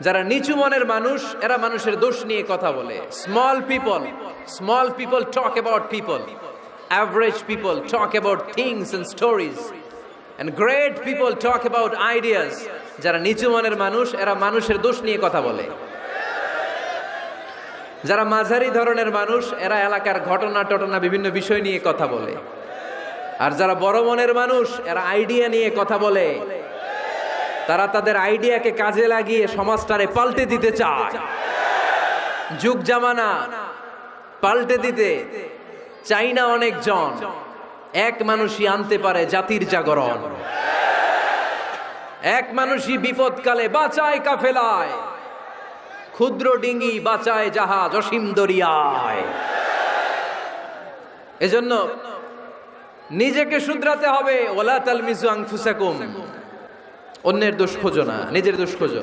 যারা নিচু মনের মানুষ এরা মানুষের দোষ নিয়ে কথা বলে। Small people talk about people, average people talk about things and stories, and great people talk about ideas. যারা নিচু মনের মানুষ এরা মানুষের দোষ নিয়ে কথা বলে। যারা মাঝারি ধরনের মানুষ এরা এলাকার ঘটনা বিভিন্ন বিষয় নিয়ে কথা বলে। আর যারা বড় মনের মানুষ এরা আইডিয়া নিয়ে কথা বলে। তারা তাদের আইডিয়াকে কাজে লাগিয়ে সমাজটারে পাল্টে দিতে চায়। যুগ জামানা পাল্টে দিতে চাই না অনেকজন, এক মানুষই আনতে পারে জাতির জাগরণ। এক মানুষই বিপদকালে বাঁচায় কাফেলায়, ক্ষুদ্র ডিঙ্গি বাঁচায় জাহাজ অসীম দরিয়ায়। এজন্য নিজেকে শুধরাতে হবে। ওয়ালা তালমিজু আনফুসাকুম, অন্যের দোষ খোঁজো না, নিজের দোষ খোঁজো।